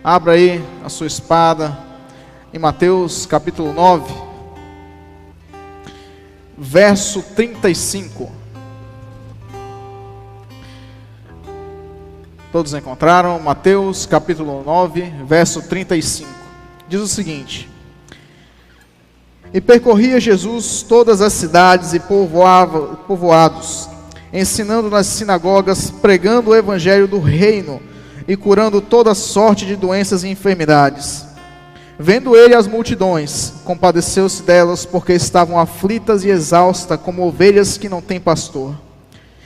Abra aí a sua espada em Mateus capítulo 9, verso 35. Todos encontraram? Mateus capítulo 9, verso 35. Diz o seguinte: E percorria Jesus todas as cidades e povoados, ensinando nas sinagogas, pregando o evangelho do reino e curando toda sorte de doenças e enfermidades. Vendo ele as multidões, compadeceu-se delas, porque estavam aflitas e exaustas, como ovelhas que não têm pastor.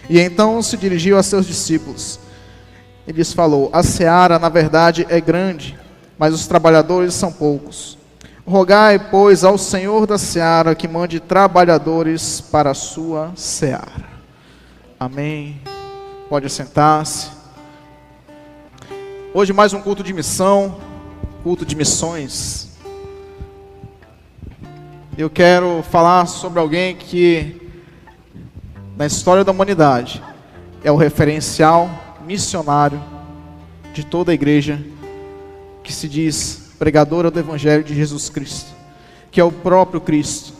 E então se dirigiu a seus discípulos e lhes falou: A seara, na verdade, é grande, mas os trabalhadores são poucos. Rogai, pois, ao Senhor da seara que mande trabalhadores para a sua seara. Amém. Pode assentar-se. Hoje mais um culto de missão, culto de missões. Eu quero falar sobre alguém que, na história da humanidade, é o referencial missionário de toda a igreja que se diz pregadora do Evangelho de Jesus Cristo, que é o próprio Cristo.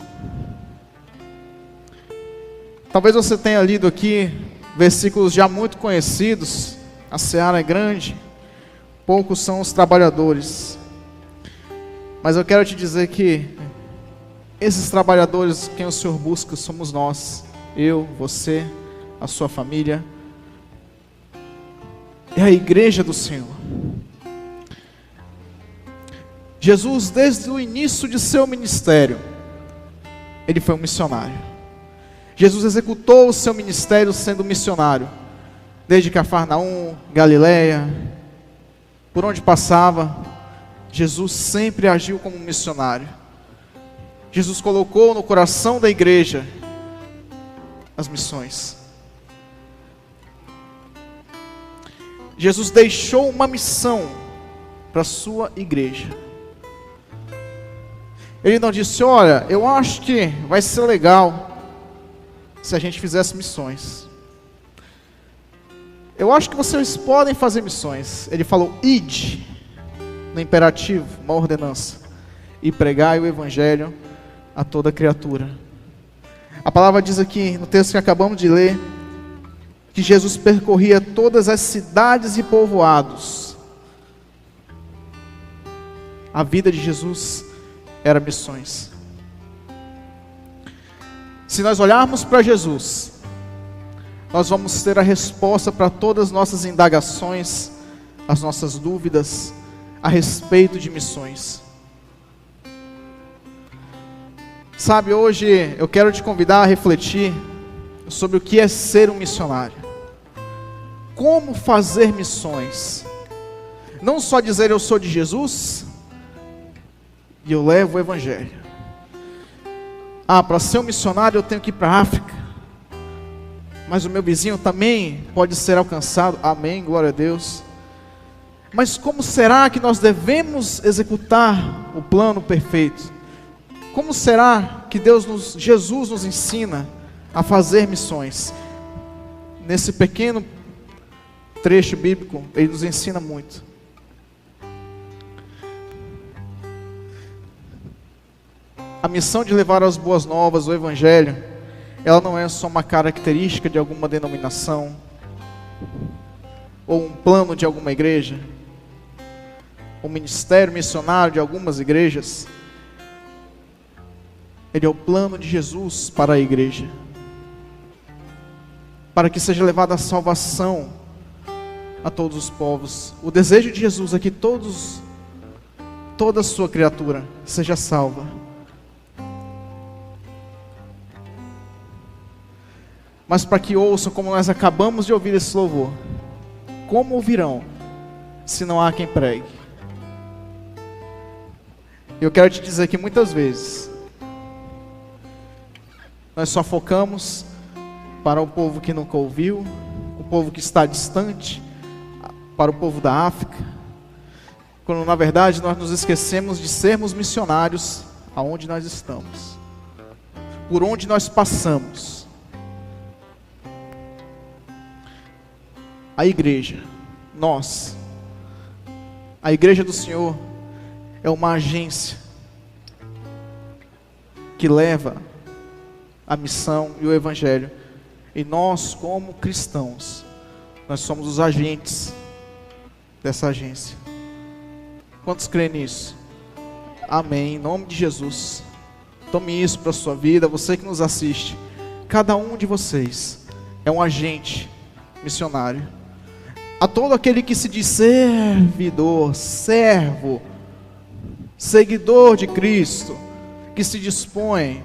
Talvez você tenha lido aqui versículos já muito conhecidos. A seara é grande, poucos são os trabalhadores. Mas eu quero te dizer que esses trabalhadores, quem o Senhor busca, somos nós. Eu, você, a sua família. É a igreja do Senhor. Jesus, desde o início de seu ministério, ele foi um missionário. Jesus executou o seu ministério sendo missionário. Desde Cafarnaum, Galileia, por onde passava, Jesus sempre agiu como um missionário. Jesus colocou no coração da igreja as missões. Jesus deixou uma missão para a sua igreja. Ele não disse: olha, eu acho que vai ser legal se a gente fizesse missões. Eu acho que vocês podem fazer missões. Ele falou: ide, no imperativo, uma ordenança, e pregai o evangelho a toda criatura. A palavra diz aqui, no texto que acabamos de ler, que Jesus percorria todas as cidades e povoados. A vida de Jesus era missões. Se nós olharmos para Jesus, nós vamos ter a resposta para todas as nossas indagações, as nossas dúvidas a respeito de missões. Sabe, hoje eu quero te convidar a refletir sobre o que é ser um missionário. Como fazer missões. Não só dizer eu sou de Jesus e eu levo o evangelho. Para ser um missionário eu tenho que ir para a África, mas o meu vizinho também pode ser alcançado. Amém, glória a Deus. Mas como será que nós devemos executar o plano perfeito? Como será que Jesus nos ensina a fazer missões? Nesse pequeno trecho bíblico, ele nos ensina muito. A missão de levar as boas novas, o evangelho, ela não é só uma característica de alguma denominação, ou um plano de alguma igreja, um ministério missionário de algumas igrejas. Ele é o plano de Jesus para a igreja, para que seja levada a salvação a todos os povos. O desejo de Jesus é que toda a sua criatura seja salva. Mas para que ouçam, como nós acabamos de ouvir esse louvor, como ouvirão se não há quem pregue? Eu quero te dizer que muitas vezes nós só focamos para o povo que nunca ouviu, o povo que está distante, para o povo da África, quando na verdade nós nos esquecemos de sermos missionários aonde nós estamos, por onde nós passamos. A igreja, nós, A igreja do Senhor é uma agência que leva a missão e o evangelho. E nós, como cristãos, nós somos os agentes dessa agência. Quantos creem nisso? Amém. Em nome de Jesus. Tome isso para a sua vida, você que nos assiste. Cada um de vocês é um agente missionário. A todo aquele que se diz servidor, servo, seguidor de Cristo, que se dispõe,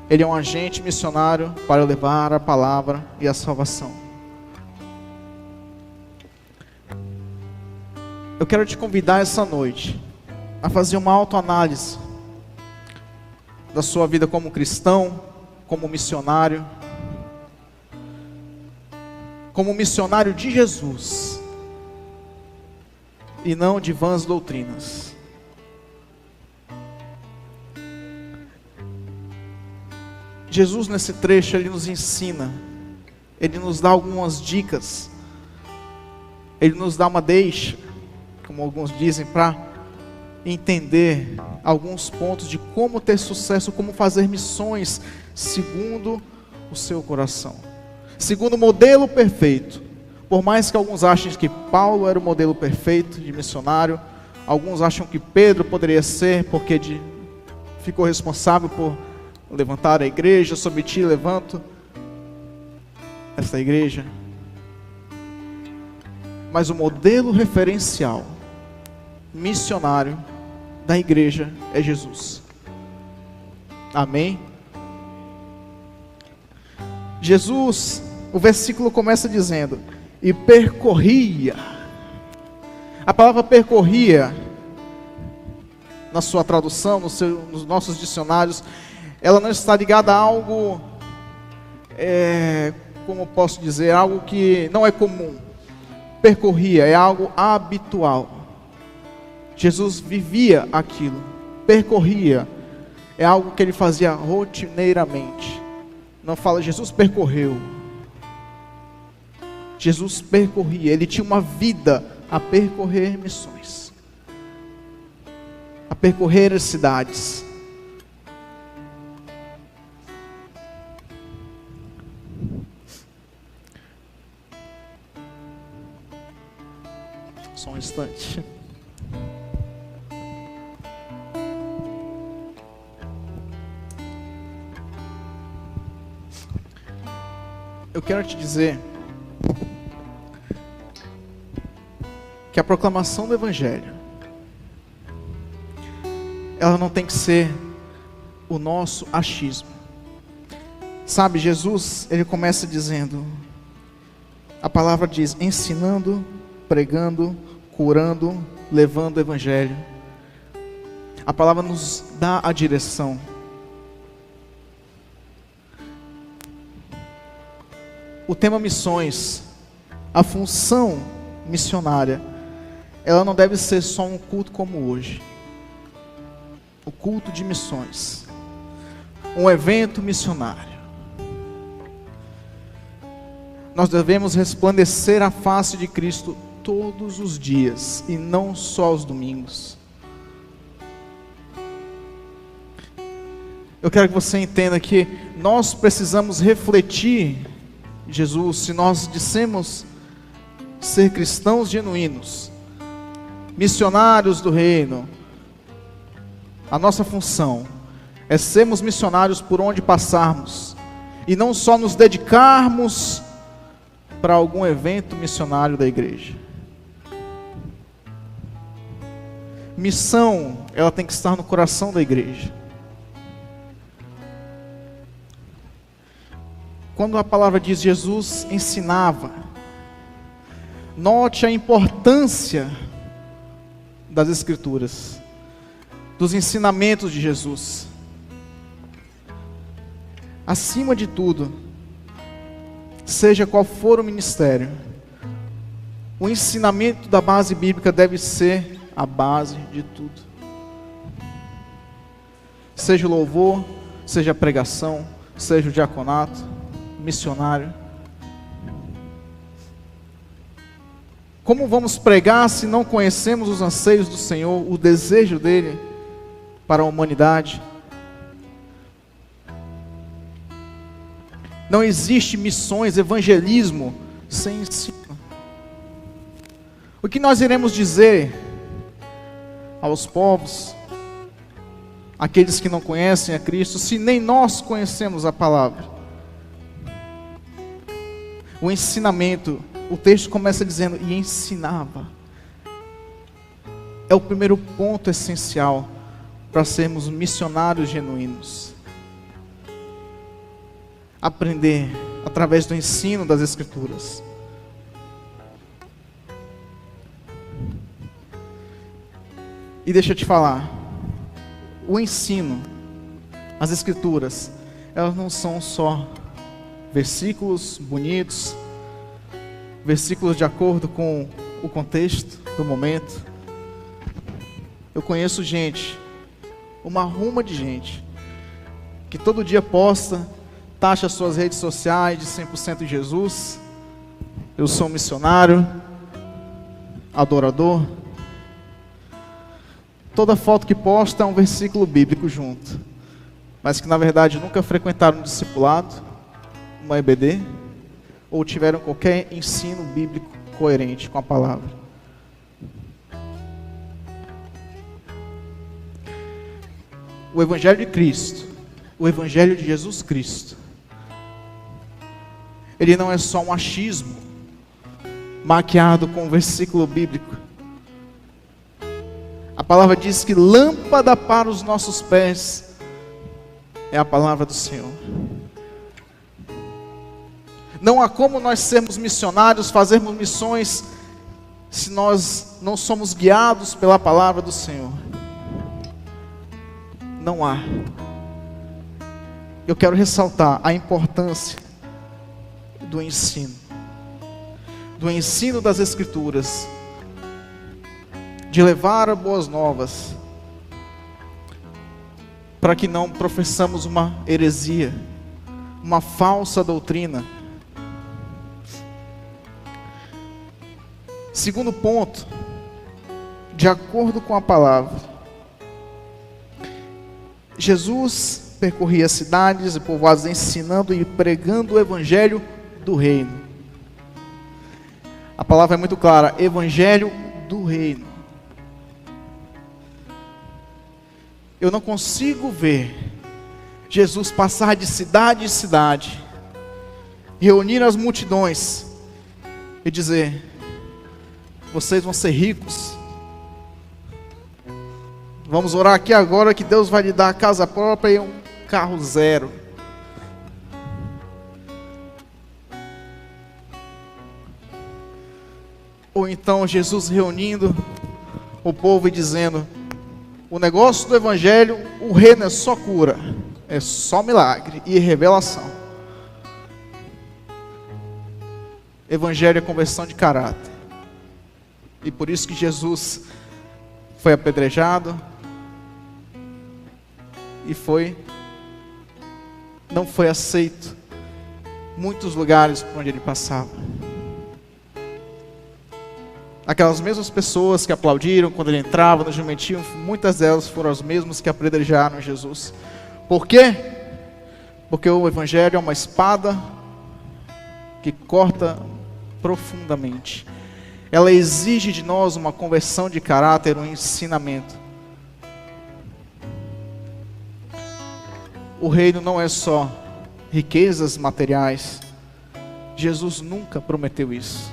ele é um agente missionário para levar a palavra e a salvação. Eu quero te convidar essa noite a fazer uma autoanálise da sua vida como cristão, como missionário de Jesus, e não de vãs doutrinas. Jesus, nesse trecho, ele nos ensina, ele nos dá algumas dicas, ele nos dá uma deixa, como alguns dizem, para entender alguns pontos de como ter sucesso, como fazer missões segundo o seu coração, segundo o modelo perfeito. Por mais que alguns achem que Paulo era o modelo perfeito de missionário, alguns acham que Pedro poderia ser, porque ficou responsável por levantar a igreja. Sobre ti levanto esta igreja. Mas o modelo referencial missionário da igreja é Jesus. Amém? Jesus, o versículo começa dizendo: e percorria. A palavra percorria, na sua tradução, nos nossos dicionários, ela não está ligada a algo, como posso dizer, algo que não é comum. Percorria é algo habitual. Jesus vivia aquilo. Percorria é algo que ele fazia rotineiramente. Não fala Jesus percorreu. Jesus percorria. Ele tinha uma vida a percorrer missões, a percorrer as cidades. Só um instante. Eu quero te dizer que a proclamação do Evangelho, ela não tem que ser o nosso achismo. Sabe, Jesus, ele começa dizendo, a palavra diz, ensinando, pregando, curando, levando o Evangelho. A palavra nos dá a direção. O tema missões, a função missionária, ela não deve ser só um culto como hoje. O culto de missões, um evento missionário. Nós devemos resplandecer a face de Cristo todos os dias e não só aos domingos. Eu quero que você entenda que nós precisamos refletir Jesus. Se nós dissemos ser cristãos genuínos, missionários do reino, a nossa função é sermos missionários por onde passarmos, e não só nos dedicarmos para algum evento missionário da igreja. Missão, ela tem que estar no coração da igreja. Quando a palavra diz Jesus ensinava, note a importância das Escrituras, dos ensinamentos de Jesus. Acima de tudo, seja qual for o ministério, o ensinamento da base bíblica deve ser a base de tudo. Seja o louvor, seja a pregação, seja o diaconato, missionário. Como vamos pregar se não conhecemos os anseios do Senhor, o desejo dele para a humanidade? Não existe missões, evangelismo sem ensino. O que nós iremos dizer aos povos, aqueles que não conhecem a Cristo, se nem nós conhecemos a palavra? O ensinamento, o texto começa dizendo, e ensinava. É o primeiro ponto essencial para sermos missionários genuínos. Aprender através do ensino das Escrituras. E deixa eu te falar, o ensino, as Escrituras, elas não são só versículos bonitos, versículos de acordo com o contexto do momento. Eu conheço gente, uma ruma de gente, que todo dia posta, taxa suas redes sociais de 100% Jesus. Eu sou um missionário, adorador. Toda foto que posta é um versículo bíblico junto, mas que na verdade nunca frequentaram um discipulado, uma EBD, ou tiveram qualquer ensino bíblico coerente com a palavra. O Evangelho de Cristo, o Evangelho de Jesus Cristo, ele não é só um achismo maquiado com um versículo bíblico. A palavra diz que lâmpada para os nossos pés é a palavra do Senhor. Não há como nós sermos missionários, fazermos missões, se nós não somos guiados pela palavra do Senhor. Não há. Eu quero ressaltar a importância do ensino das Escrituras, de levar boas novas, para que não professamos uma heresia, uma falsa doutrina. Segundo ponto, de acordo com a palavra, Jesus percorria cidades e povoados ensinando e pregando o Evangelho do Reino. A palavra é muito clara, Evangelho do Reino. Eu não consigo ver Jesus passar de cidade em cidade, reunir as multidões e dizer: vocês vão ser ricos, vamos orar aqui agora que Deus vai lhe dar a casa própria e um carro zero. Ou então Jesus reunindo o povo e dizendo: o negócio do Evangelho, o reino é só cura, é só milagre e revelação. Evangelho é conversão de caráter. E por isso que Jesus foi apedrejado e não foi aceito em muitos lugares por onde ele passava. Aquelas mesmas pessoas que aplaudiram quando ele entrava no jumentinho, muitas delas foram as mesmas que apedrejaram Jesus. Por quê? Porque o Evangelho é uma espada que corta profundamente. Ela exige de nós uma conversão de caráter, um ensinamento. O reino não é só riquezas materiais. Jesus nunca prometeu isso.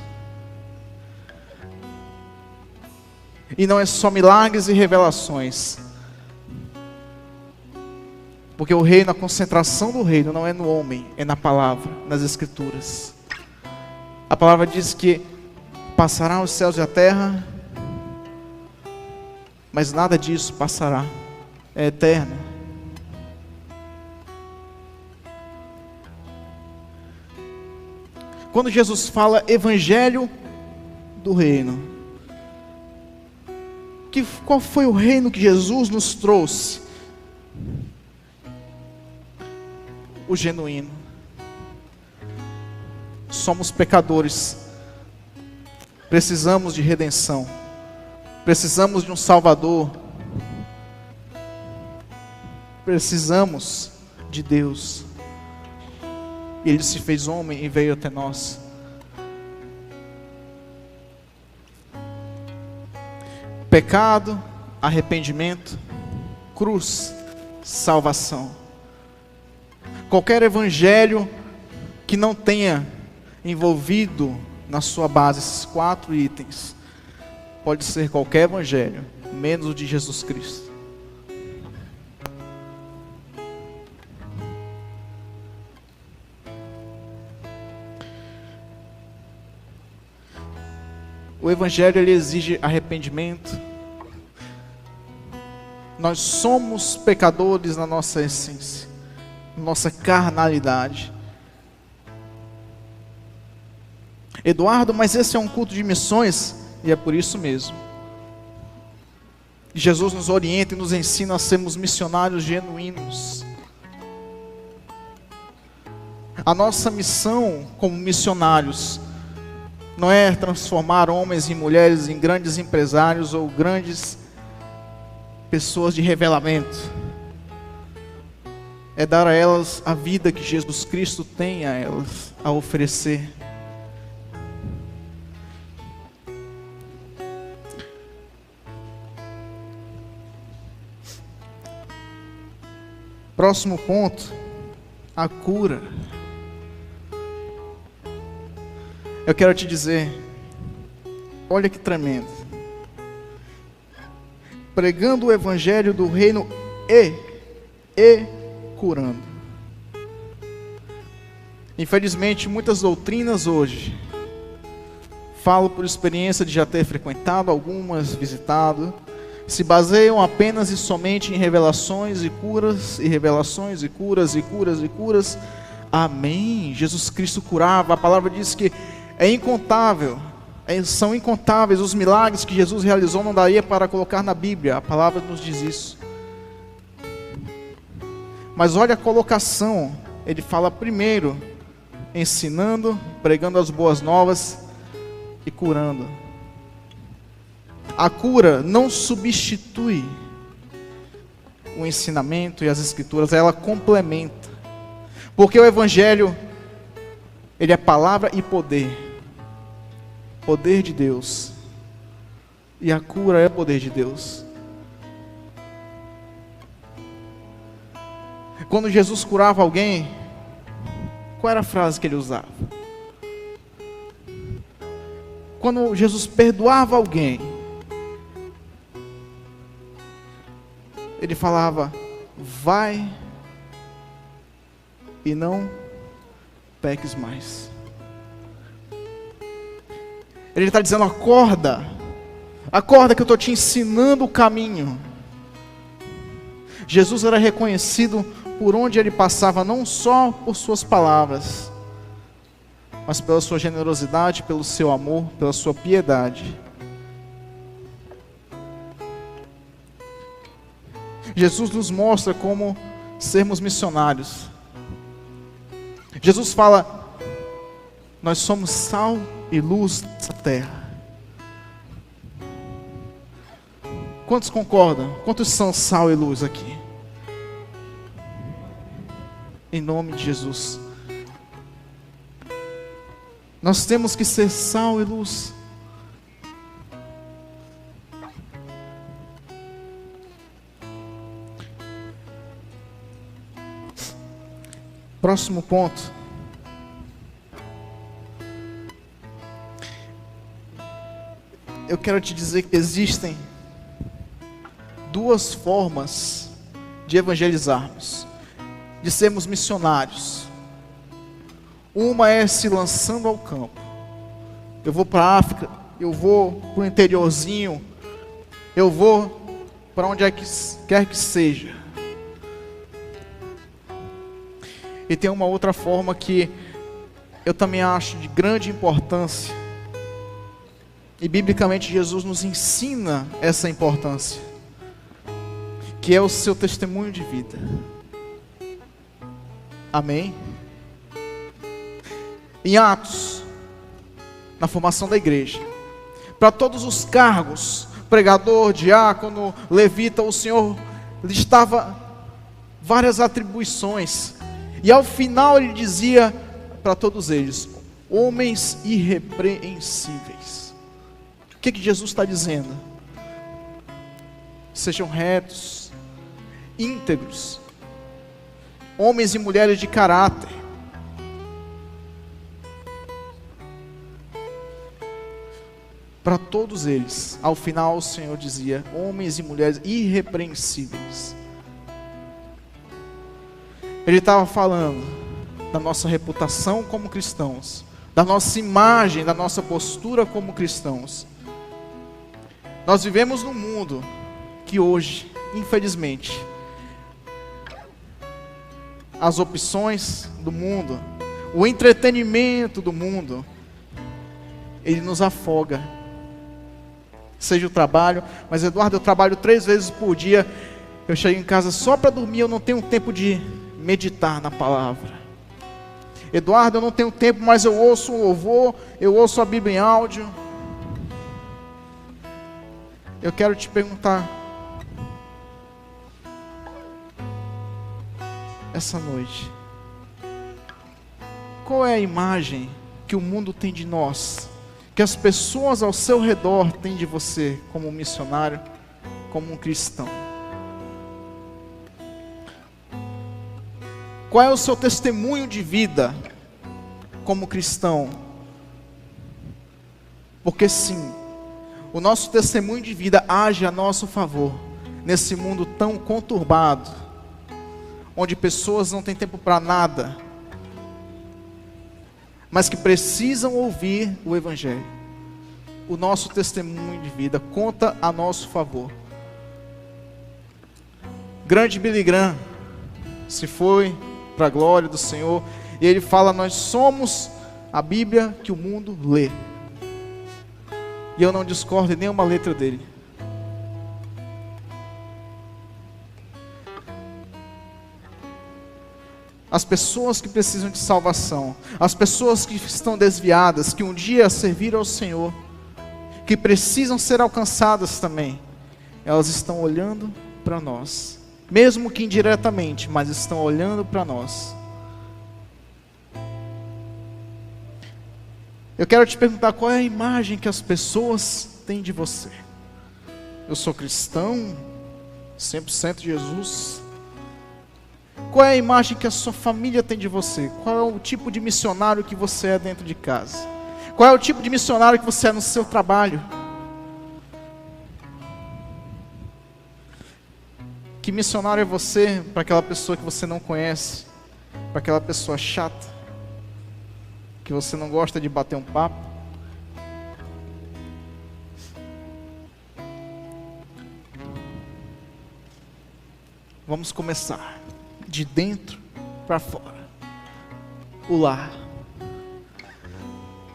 E não é só milagres e revelações. Porque o reino, a concentração do reino não é no homem, é na palavra, nas Escrituras. A palavra diz que passará os céus e a terra, mas nada disso passará, é eterno. Quando Jesus fala Evangelho do Reino, qual foi o reino que Jesus nos trouxe? O genuíno. Somos pecadores, Precisamos de redenção. Precisamos de um Salvador. Precisamos de Deus. Ele se fez homem e veio até nós. Pecado, arrependimento, cruz, salvação. Qualquer evangelho que não tenha envolvido na sua base esses 4 itens, pode ser qualquer evangelho, menos o de Jesus Cristo. O evangelho, ele exige arrependimento. Nós somos pecadores na nossa essência, na nossa carnalidade. Eduardo, mas esse é um culto de missões, e é por isso mesmo. Jesus nos orienta e nos ensina a sermos missionários genuínos. A nossa missão como missionários não é transformar homens e mulheres em grandes empresários ou grandes pessoas de revelamento. É dar a elas a vida que Jesus Cristo tem a elas a oferecer. Próximo ponto, a cura. Eu quero te dizer, olha que tremendo. Pregando o evangelho do reino e curando. Infelizmente, muitas doutrinas hoje, falo por experiência de já ter frequentado algumas, visitado, se baseiam apenas e somente em revelações e curas, e revelações e curas e curas e curas. Amém. Jesus Cristo curava. A palavra diz que é incontável, são incontáveis os milagres que Jesus realizou, não daria para colocar na Bíblia. A palavra nos diz isso. Mas olha a colocação. Ele fala primeiro ensinando, pregando as boas novas e curando. A cura não substitui o ensinamento e as escrituras, ela complementa. Porque o evangelho, ele é palavra e poder. Poder de Deus. E a cura é o poder de Deus. Quando Jesus curava alguém, qual era a frase que ele usava? Quando Jesus perdoava alguém, ele falava: vai e não peques mais. Ele está dizendo: acorda, acorda que eu estou te ensinando o caminho. Jesus era reconhecido por onde ele passava, não só por suas palavras, mas pela sua generosidade, pelo seu amor, pela sua piedade. Jesus nos mostra como sermos missionários. Jesus fala: nós somos sal e luz dessa terra. Quantos concordam? Quantos são sal e luz aqui? Em nome de Jesus. Nós temos que ser sal e luz. Próximo ponto. Eu quero te dizer que existem 2 formas de evangelizarmos, de sermos missionários. Uma é se lançando ao campo. Eu vou para a África, eu vou para o interiorzinho, eu vou para onde quer que seja. E tem uma outra forma que eu também acho de grande importância. E biblicamente Jesus nos ensina essa importância, que é o seu testemunho de vida. Amém? Em Atos, na formação da igreja, para todos os cargos, pregador, diácono, levita, o Senhor listava várias atribuições, e ao final ele dizia para todos eles: homens irrepreensíveis. O que Jesus está dizendo? Sejam retos, íntegros, homens e mulheres de caráter. Para todos eles, ao final o Senhor dizia: homens e mulheres irrepreensíveis. Ele estava falando da nossa reputação como cristãos, da nossa imagem, da nossa postura como cristãos. Nós vivemos num mundo que hoje, infelizmente, as opções do mundo, o entretenimento do mundo, ele nos afoga. Seja o trabalho, mas Eduardo, eu trabalho 3 vezes por dia, eu chego em casa só para dormir, eu não tenho tempo de meditar na palavra. Eduardo, eu não tenho tempo, mas eu ouço um louvor, eu ouço a Bíblia em áudio. Eu quero te perguntar, essa noite, qual é a imagem que o mundo tem de nós, que as pessoas ao seu redor têm de você como um missionário, como um cristão? Qual é o seu testemunho de vida como cristão? Porque sim, o nosso testemunho de vida age a nosso favor, nesse mundo tão conturbado, onde pessoas não têm tempo para nada, mas que precisam ouvir o Evangelho. O nosso testemunho de vida conta a nosso favor. Grande Billy Graham se foi para a glória do Senhor, e ele fala: nós somos a Bíblia que o mundo lê. E eu não discordo em nenhuma letra dele. As pessoas que precisam de salvação, as pessoas que estão desviadas, que um dia serviram ao Senhor, que precisam ser alcançadas também, elas estão olhando para nós, mesmo que indiretamente, mas estão olhando para nós. Eu quero te perguntar, qual é a imagem que as pessoas têm de você? Eu sou cristão, 100% Jesus. Qual é a imagem que a sua família tem de você? Qual é o tipo de missionário que você é dentro de casa? Qual é o tipo de missionário que você é no seu trabalho? Que missionário é você para aquela pessoa que você não conhece? Para aquela pessoa chata? Que você não gosta de bater um papo? Vamos começar de dentro para fora. O lar.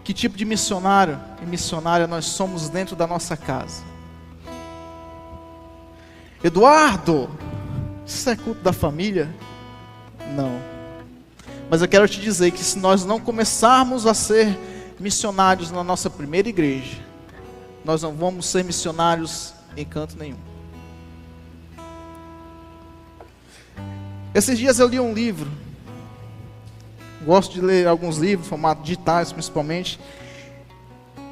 Que tipo de missionário e missionária nós somos dentro da nossa casa? Eduardo, isso é culto da família? Não. Mas eu quero te dizer que se nós não começarmos a ser missionários na nossa primeira igreja, nós não vamos ser missionários em canto nenhum. Esses dias eu li um livro. Gosto de ler alguns livros, formato digitais principalmente.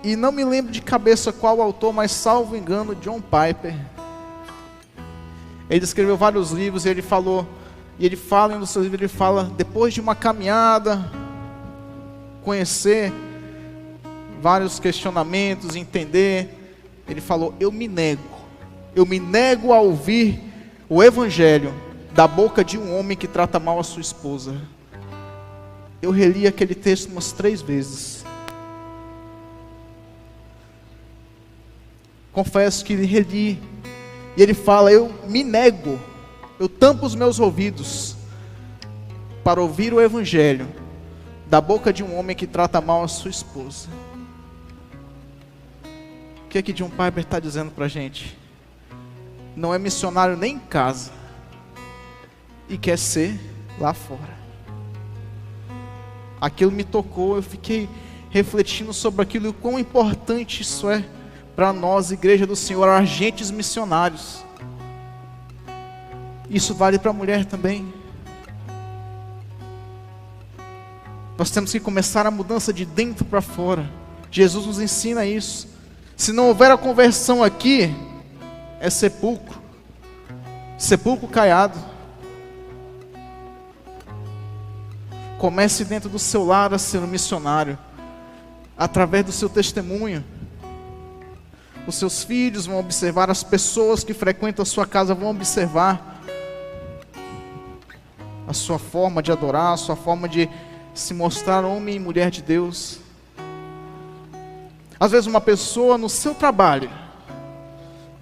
E não me lembro de cabeça qual o autor, mas salvo engano, John Piper. Ele escreveu vários livros e ele falou... E ele fala em um dos seus livros, ele fala, depois de uma caminhada, conhecer vários questionamentos, entender, ele falou: eu me nego a ouvir o Evangelho da boca de um homem que trata mal a sua esposa. Eu reli aquele texto umas 3 vezes. Confesso que reli, e ele fala: eu me nego. Eu tampo os meus ouvidos para ouvir o Evangelho da boca de um homem que trata mal a sua esposa. O que é que John Piper está dizendo para a gente? Não é missionário nem em casa e quer ser lá fora. Aquilo me tocou, eu fiquei refletindo sobre aquilo e o quão importante isso é para nós, Igreja do Senhor, agentes missionários. Isso vale para a mulher também. Nós temos que começar a mudança de dentro para fora. Jesus nos ensina isso. Se não houver a conversão aqui, é sepulcro. Sepulcro caiado. Comece dentro do seu lar a ser um missionário. Através do seu testemunho. Os seus filhos vão observar, as pessoas que frequentam a sua casa vão observar a sua forma de adorar, a sua forma de se mostrar homem e mulher de Deus. Às vezes uma pessoa no seu trabalho,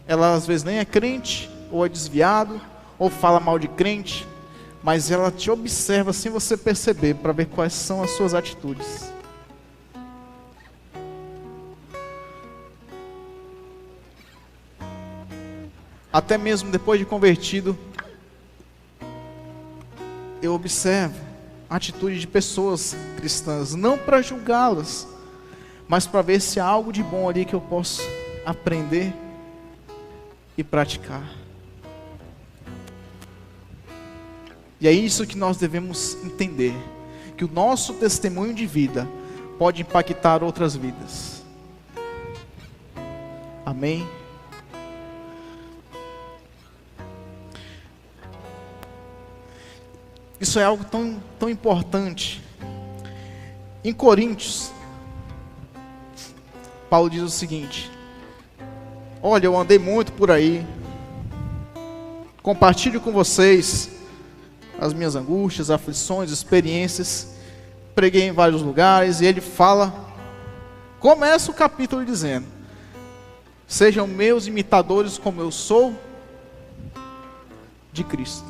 ela às vezes nem é crente, ou é desviado, ou fala mal de crente, mas ela te observa sem você perceber, para ver quais são as suas atitudes. Até mesmo depois de convertido, eu observo a atitude de pessoas cristãs, não para julgá-las, mas para ver se há algo de bom ali que eu posso aprender e praticar. E é isso que nós devemos entender, que o nosso testemunho de vida pode impactar outras vidas. Amém? Isso é algo tão importante. Em Coríntios, Paulo diz o seguinte: olha, eu andei muito por aí, compartilho com vocês as minhas angústias, aflições, experiências, preguei em vários lugares, e ele começa o capítulo dizendo: sejam meus imitadores como eu sou de Cristo.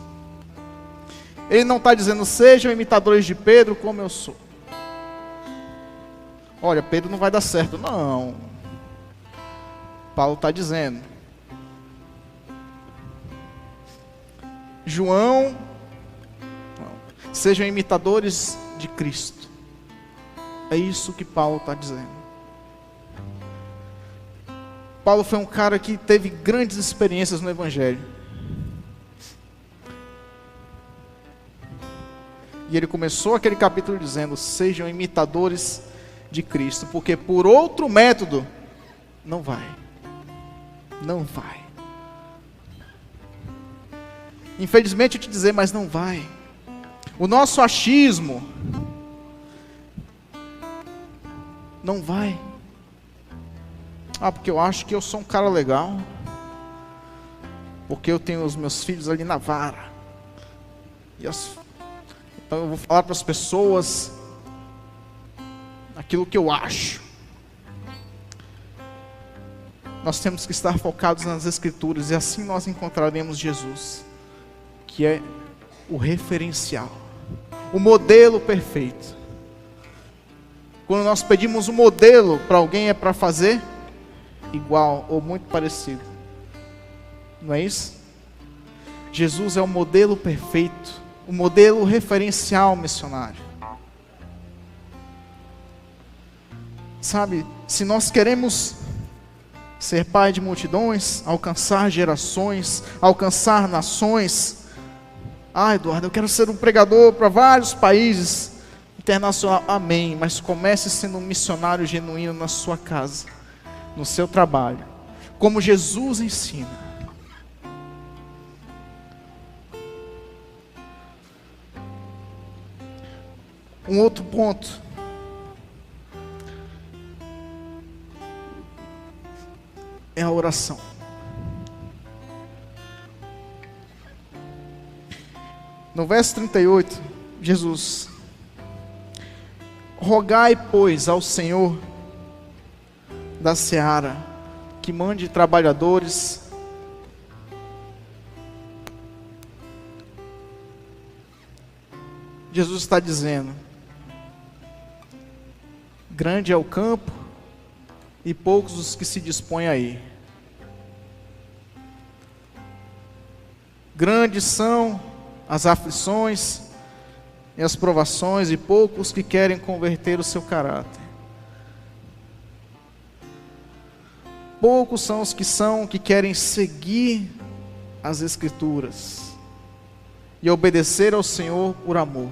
Ele não está dizendo, sejam imitadores de Pedro como eu sou. Olha, Pedro não vai dar certo. Não. Paulo está dizendo, João, não, sejam imitadores de Cristo. É isso que Paulo está dizendo. Paulo foi um cara que teve grandes experiências no Evangelho. E ele começou aquele capítulo dizendo, sejam imitadores de Cristo, porque por outro método, não vai. Não vai. Infelizmente eu te dizer, mas não vai. O nosso achismo não vai. Porque eu acho que eu sou um cara legal. Porque eu tenho os meus filhos ali na vara. Então eu vou falar para as pessoas aquilo que eu acho. Nós temos que estar focados nas Escrituras, e assim nós encontraremos Jesus, que é o referencial, o modelo perfeito. Quando nós pedimos um modelo para alguém, é para fazer igual ou muito parecido, não é isso? Jesus é o modelo perfeito, o modelo referencial missionário. Sabe, se nós queremos ser pai de multidões, alcançar gerações, alcançar nações, Eduardo, eu quero ser um pregador para vários países, internacional, amém, mas comece sendo um missionário genuíno na sua casa, no seu trabalho, como Jesus ensina. Um outro ponto, é a oração. No verso 38, Jesus: rogai, pois, ao Senhor da seara, que mande trabalhadores. Jesus está dizendo, grande é o campo, e poucos os que se dispõem a ir. Grandes são as aflições e as provações, e poucos que querem converter o seu caráter. poucos são os que querem seguir as Escrituras e obedecer ao Senhor por amor.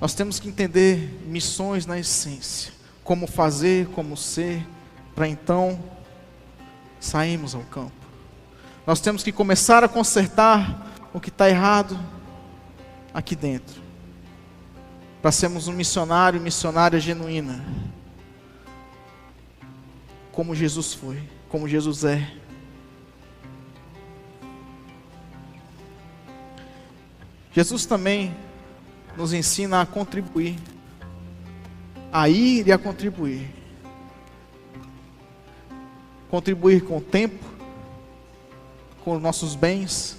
Nós temos que entender missões na essência, como fazer, como ser, para então sairmos ao campo. Nós temos que começar a consertar o que está errado aqui dentro, para sermos um missionário, missionária genuína, como Jesus foi, como Jesus é. Jesus também nos ensina a contribuir, a ir e a contribuir. Contribuir com o tempo, com os nossos bens,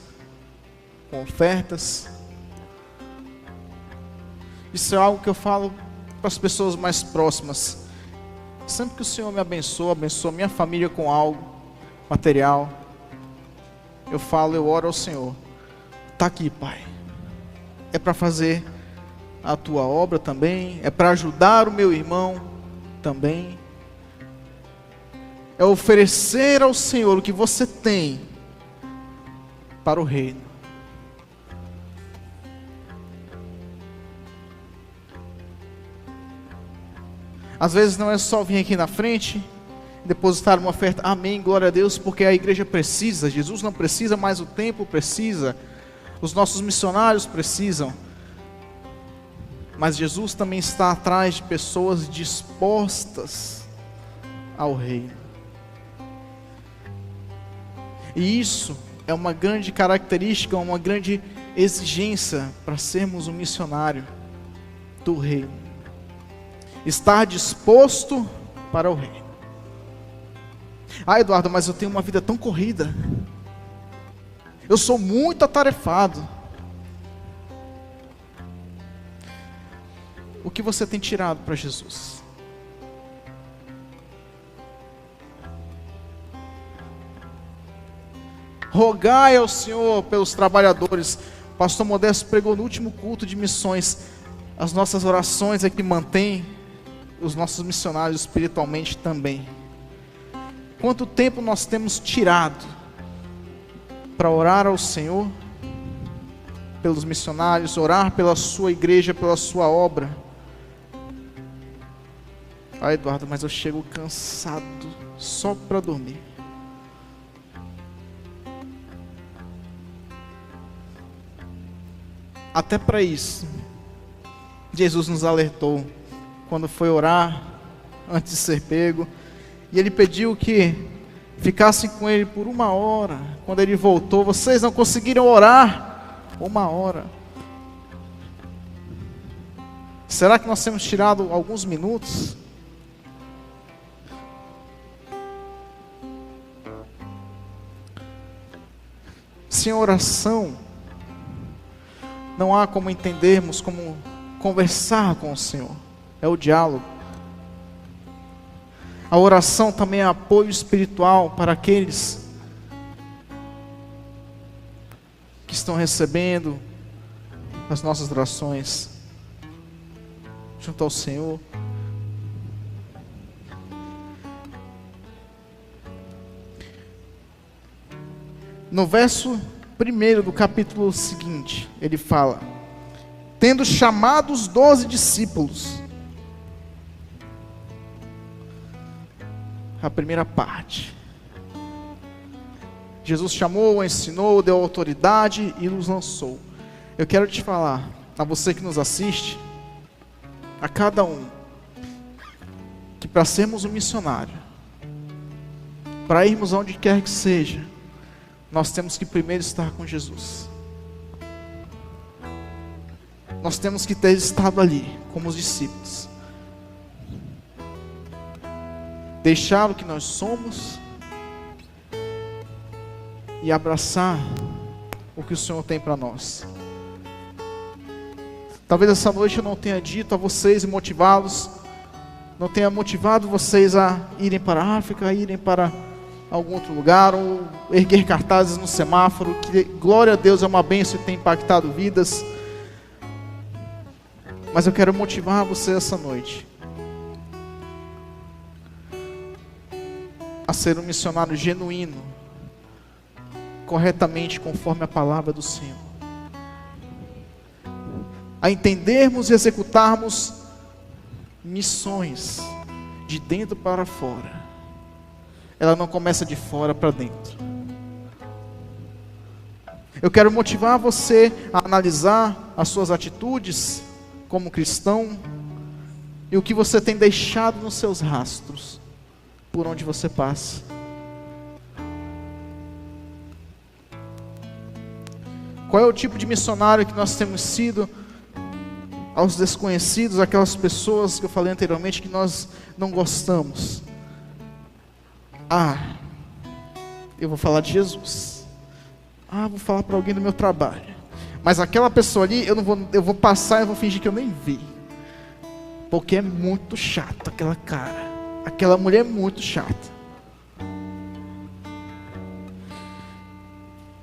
com ofertas. Isso é algo que eu falo para as pessoas mais próximas. Sempre que o Senhor me abençoa minha família com algo material, eu oro ao Senhor. Está aqui, Pai. É para fazer a tua obra também, é para ajudar o meu irmão também, é oferecer ao Senhor o que você tem para o reino. Às vezes não é só vir aqui na frente, depositar uma oferta, amém, glória a Deus, porque a igreja precisa, Jesus não precisa, mas o templo precisa, os nossos missionários precisam. Mas Jesus também está atrás de pessoas dispostas ao reino. E isso é uma grande característica, uma grande exigência para sermos um missionário do reino. Estar disposto para o reino. Ah, Eduardo, mas eu tenho uma vida tão corrida. Eu sou muito atarefado. O que você tem tirado para Jesus? Rogai ao Senhor pelos trabalhadores. O pastor Modesto pregou no último culto de missões. As nossas orações é que mantém os nossos missionários espiritualmente também. Quanto tempo nós temos tirado para orar ao Senhor pelos missionários, orar pela sua igreja, pela sua obra? Ah, Eduardo, mas eu chego cansado só para dormir. Até para isso, Jesus nos alertou quando foi orar, antes de ser pego, e ele pediu que ficassem com ele por 1 hora. Quando ele voltou, vocês não conseguiram orar 1 hora. Será que nós temos tirado alguns minutos? Sem oração, não há como entendermos, como conversar com o Senhor. É o diálogo. A oração também é apoio espiritual para aqueles que estão recebendo as nossas orações junto ao Senhor. No verso 1 do capítulo seguinte, ele fala: tendo chamado os 12 discípulos. A primeira parte. Jesus chamou, ensinou, deu autoridade e nos lançou. Eu quero te falar, a você que nos assiste, a cada um, que para sermos um missionário, para irmos aonde quer que seja, nós temos que primeiro estar com Jesus. Nós temos que ter estado ali, como os discípulos. Deixar o que nós somos e abraçar o que o Senhor tem para nós. Talvez essa noite eu não tenha dito a vocês e motivá-los, não tenha motivado vocês a irem para a África, a irem para algum outro lugar, ou erguer cartazes no semáforo, que glória a Deus é uma bênção e tem impactado vidas. Mas eu quero motivar você essa noite a ser um missionário genuíno, corretamente conforme a palavra do Senhor. A entendermos e executarmos missões de dentro para fora. Ela não começa de fora para dentro. Eu quero motivar você a analisar as suas atitudes como cristão e o que você tem deixado nos seus rastros, por onde você passa. Qual é o tipo de missionário que nós temos sido aos desconhecidos, aquelas pessoas que eu falei anteriormente que nós não gostamos? Eu vou falar de Jesus. Vou falar para alguém do meu trabalho. Mas aquela pessoa ali, eu vou passar e vou fingir que eu nem vi. Porque é muito chato aquela cara. Aquela mulher é muito chata.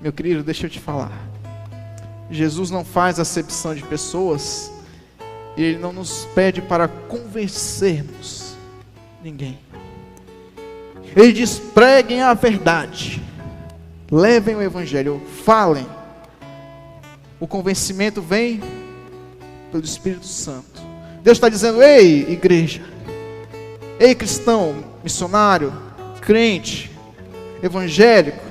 Meu querido, deixa eu te falar. Jesus não faz acepção de pessoas. E Ele não nos pede para convencermos ninguém. Ele diz: preguem a verdade, levem o Evangelho, falem. O convencimento vem pelo Espírito Santo. Deus está dizendo: ei, igreja, ei, cristão, missionário, crente, evangélico,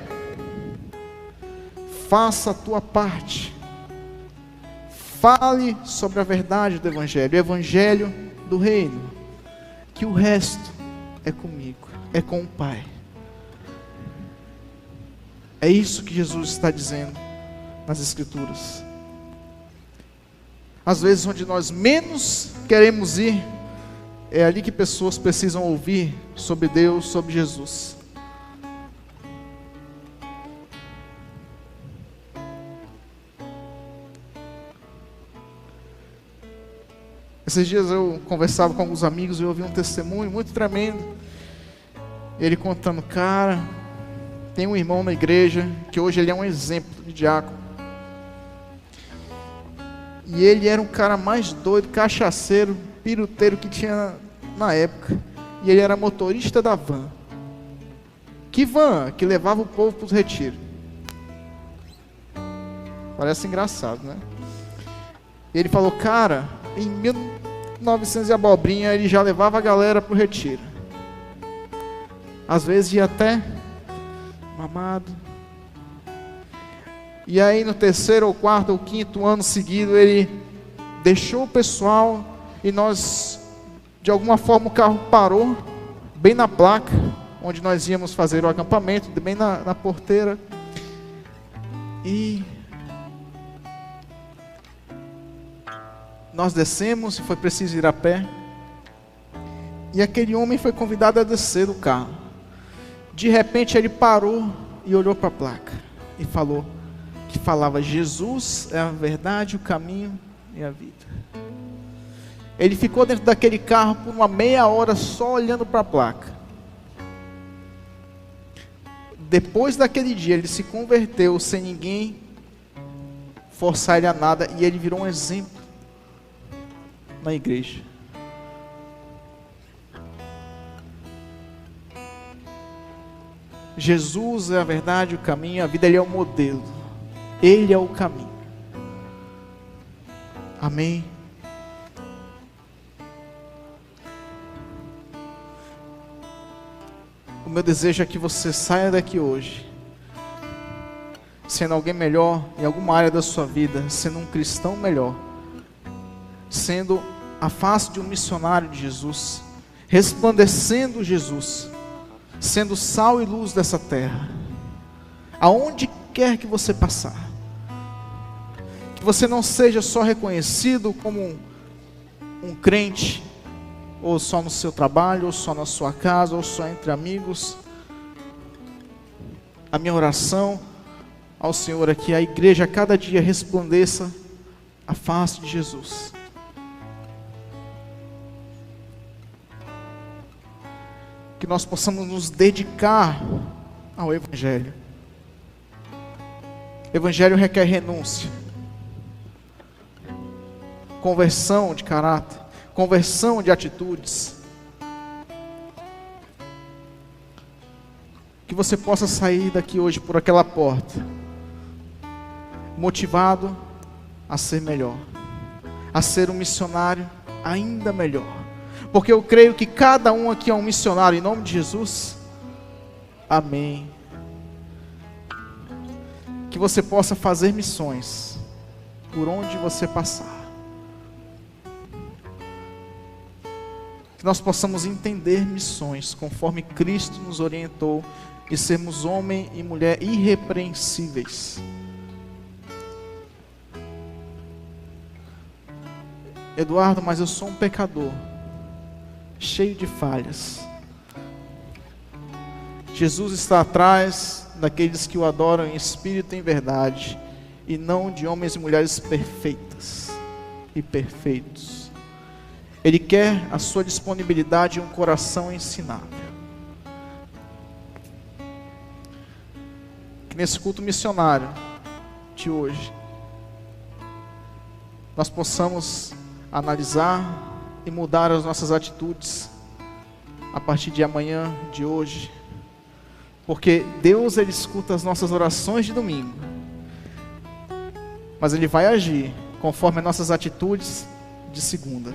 faça a tua parte. Fale sobre a verdade do Evangelho, o Evangelho do Reino, que o resto é comigo, é com o Pai. É isso que Jesus está dizendo nas Escrituras. Às vezes, onde nós menos queremos ir, é ali que pessoas precisam ouvir sobre Deus, sobre Jesus. Esses dias eu conversava com alguns amigos e eu ouvi um testemunho muito tremendo. Ele contando: cara, tem um irmão na igreja que hoje ele é um exemplo de diácono. E ele era um cara mais doido, cachaceiro, piruteiro que tinha na época. E ele era motorista da van. Que van? Que levava o povo para os retiros. Parece engraçado, né? E ele falou: cara, em 1900 e abobrinha ele já levava a galera para o retiro. Às vezes ia até mamado. E aí no terceiro ou quarto ou quinto ano seguido ele deixou o pessoal e nós, de alguma forma, o carro parou bem na placa onde nós íamos fazer o acampamento, bem na porteira. E nós descemos, foi preciso ir a pé. E aquele homem foi convidado a descer do carro. De repente ele parou e olhou para a placa e falou, que falava: Jesus é a verdade, o caminho e a vida. Ele ficou dentro daquele carro por uma meia hora só olhando para a placa. Depois daquele dia ele se converteu sem ninguém forçar ele a nada, e ele virou um exemplo na igreja. Jesus é a verdade, o caminho, a vida. Ele é o modelo, Ele é o caminho. Amém? O meu desejo é que você saia daqui hoje sendo alguém melhor em alguma área da sua vida, sendo um cristão melhor, sendo a face de um missionário de Jesus, resplandecendo Jesus, sendo sal e luz dessa terra, aonde quer que você passar. Que você não seja só reconhecido como um crente, ou só no seu trabalho, ou só na sua casa, ou só entre amigos. A minha oração ao Senhor é que a igreja a cada dia resplandeça a face de Jesus. Que nós possamos nos dedicar ao Evangelho. Evangelho requer renúncia. conversão de caráter, conversão de atitudes. Que você possa sair daqui hoje por aquela porta, motivado a ser melhor, a ser um missionário ainda melhor. Porque eu creio que cada um aqui é um missionário, em nome de Jesus. Amém. Que você possa fazer missões por onde você passar. Que nós possamos entender missões conforme Cristo nos orientou e sermos homem e mulher irrepreensíveis. Eduardo, mas eu sou um pecador, cheio de falhas. Jesus está atrás daqueles que o adoram em espírito e em verdade, e não de homens e mulheres perfeitas e perfeitos. Ele quer a sua disponibilidade e um coração ensinável. Que nesse culto missionário de hoje, nós possamos analisar e mudar as nossas atitudes a partir de amanhã, de hoje. Porque Deus, Ele escuta as nossas orações de domingo, mas Ele vai agir conforme as nossas atitudes de segunda.